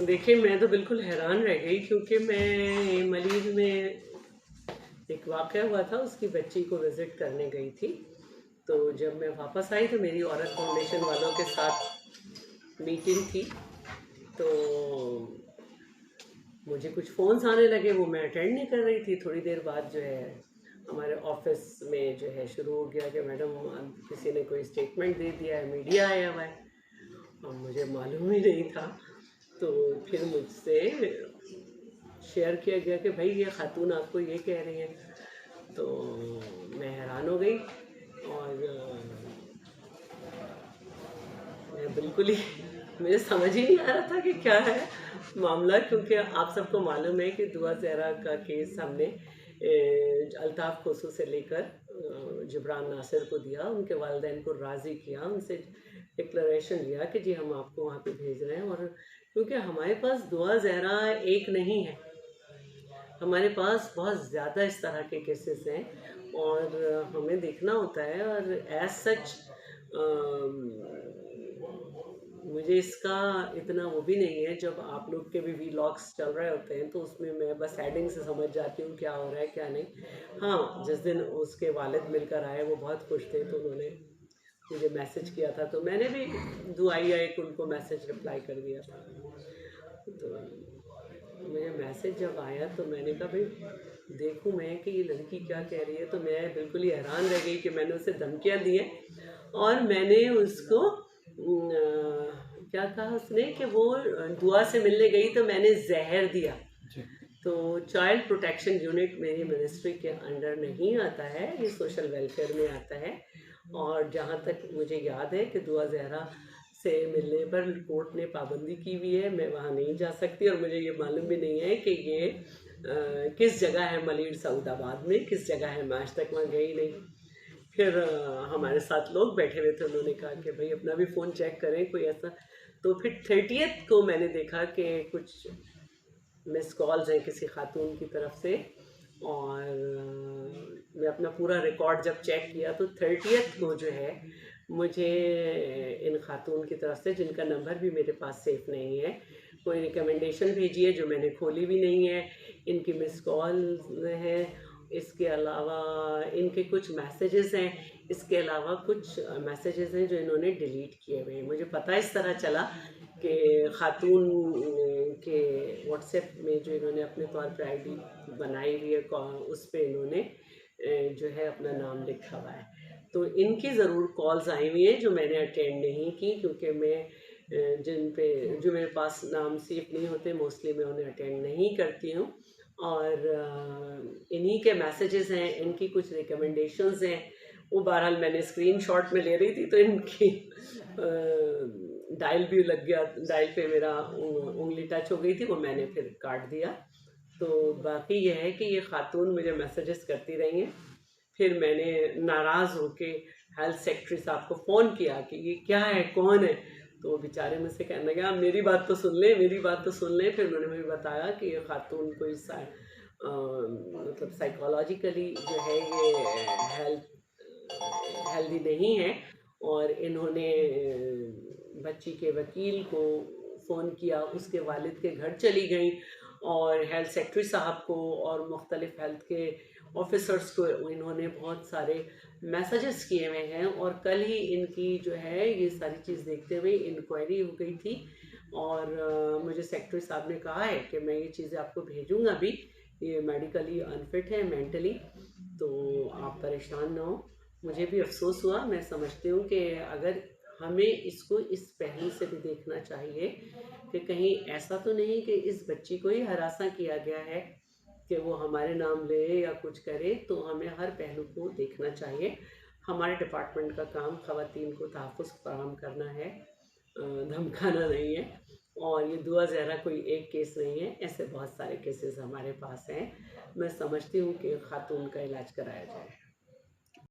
देखिए, मैं तो बिल्कुल हैरान रह गई क्योंकि मैं मलीर में एक वाक़या हुआ था, उसकी बच्ची को विज़िट करने गई थी। तो जब मैं वापस आई तो मेरी औरत फाउंडेशन वालों के साथ मीटिंग थी। तो मुझे कुछ फ़ोन्स आने लगे, वो मैं अटेंड नहीं कर रही थी। थोड़ी देर बाद जो है हमारे ऑफिस में जो है शुरू हो गया कि मैडम किसी ने कोई स्टेटमेंट दे दिया है, मीडिया आया हुआ है। अब मुझे मालूम ही नहीं था। तो फिर मुझसे शेयर किया गया कि भाई ये खातून आपको ये कह रही हैं। तो मैं हैरान हो गई और मैं बिल्कुल ही मुझे समझ ही नहीं आ रहा था कि क्या है मामला, क्योंकि आप सबको मालूम है कि दुआ ज़हरा का केस हमने अल्ताफ़ कोसू से लेकर जबरान नासिर को दिया, उनके वालिदैन को राज़ी किया, उनसे डिक्लेरेशन लिया कि जी हम आपको वहाँ पे भेज रहे हैं। और क्योंकि हमारे पास दुआ ज़हरा एक नहीं है, हमारे पास बहुत ज़्यादा इस तरह के केसेस हैं और हमें देखना होता है। और एज सच मुझे इसका इतना वो भी नहीं है। जब आप लोग के भी व्लॉग्स चल रहे होते हैं तो उसमें मैं बस हेडिंग से समझ जाती हूँ क्या हो रहा है क्या नहीं। हाँ, जिस दिन उसके वालिद मिलकर आए वो बहुत खुश थे, तो उन्होंने मुझे मैसेज किया था, तो मैंने भी दुआइया एक उनको मैसेज रिप्लाई कर दिया था। तो मुझे मैसेज जब आया तो मैंने कहा भाई देखूं मैं कि ये लड़की क्या कह रही है। तो मैं बिल्कुल ही हैरान रह गई कि मैंने उसे धमकियां दी हैं और मैंने उसको क्या कहा उसने कि वो दुआ से मिलने गई तो मैंने जहर दिया। तो चाइल्ड प्रोटेक्शन यूनिट मेरी मिनिस्ट्री के अंडर नहीं आता है, ये सोशल वेलफेयर में आता है। और जहाँ तक मुझे याद है कि दुआ ज़हरा से मिलने पर कोर्ट ने पाबंदी की हुई है, मैं वहाँ नहीं जा सकती। और मुझे ये मालूम भी नहीं है कि ये किस जगह है मलीर सऊदाबाद में, किस जगह है, मैं आज तक वहाँ गई नहीं। फिर हमारे साथ लोग बैठे हुए थे, उन्होंने कहा कि भाई अपना भी फ़ोन चेक करें कोई ऐसा। तो फिर 30th को मैंने देखा कि कुछ मिस कॉल्स हैं किसी खातून की तरफ से। और मैं अपना पूरा रिकॉर्ड जब चेक किया तो 30th को जो है मुझे इन खातून की तरफ से, जिनका नंबर भी मेरे पास सेफ नहीं है, कोई रिकमेंडेशन भेजी है जो मैंने खोली भी नहीं है। इनकी मिस कॉल हैं, इसके अलावा इनके कुछ मैसेजेस हैं, इसके अलावा कुछ मैसेजेस हैं जो इन्होंने डिलीट किए हुए हैं। मुझे पता इस तरह चला कि खातून के व्हाट्सएप में जो इन्होंने अपने तौर पर आईडी बनाई हुई है उस पर इन्होंने जो है अपना नाम लिखा हुआ है। तो इनकी ज़रूर कॉल्स आई हुई हैं जो मैंने अटेंड नहीं की, क्योंकि मैं जिन पे जो मेरे पास नाम सेफ नहीं होते मोस्टली मैं उन्हें अटेंड नहीं करती हूँ। और इन्हीं के मैसेजेस हैं, इनकी कुछ रिकमेंडेशंस हैं। वो बहरहाल मैंने स्क्रीनशॉट में ले रही थी तो इनकी डायल भी लग गया, डायल पे मेरा उंगली टच हो गई थी, वो मैंने फिर काट दिया। तो बाकी ये है कि ये खातून मुझे मैसेजेस करती रही हैं। फिर मैंने नाराज़ होके हेल्थ सेक्रेटरी साहब को फ़ोन किया कि ये क्या है, कौन है। तो वो बेचारे मुझसे कहने लगे आप मेरी बात तो सुन लें, मेरी बात तो सुन लें। फिर उन्होंने मुझे बताया कि ये खातून कोई मतलब साइकोलॉजिकली जो है ये हेल्दी नहीं है। और इन्होंने बच्ची के वकील को फ़ोन किया, उसके वालिद के घर चली गई और हेल्थ सेक्रेटरी साहब को और मुख्तलिफ हेल्थ के ऑफिसर्स को इन्होंने बहुत सारे मैसेजेस किए हुए हैं। और कल ही इनकी जो है ये सारी चीज़ देखते हुए इंक्वायरी हो गई थी। और मुझे सेक्रेटरी साहब ने कहा है कि मैं ये चीज़ें आपको भेजूँगा भी, ये मेडिकली अनफिट है मेंटली, तो आप परेशान ना हो। मुझे भी अफसोस हुआ, मैं समझती हूँ कि अगर हमें इसको इस पहलू से भी देखना चाहिए कि कहीं ऐसा तो नहीं कि इस बच्ची को ही हरासा किया गया है कि वो हमारे नाम ले या कुछ करे। तो हमें हर पहलू को देखना चाहिए। हमारे डिपार्टमेंट का काम ख़वातीन को तहफ़्फ़ुज़ फराहम करना है, धमकाना नहीं है। और ये दुआ ज़हरा कोई एक केस नहीं है, ऐसे बहुत सारे केसेस हमारे पास हैं। मैं समझती हूँ कि खातून का इलाज कराया जाए।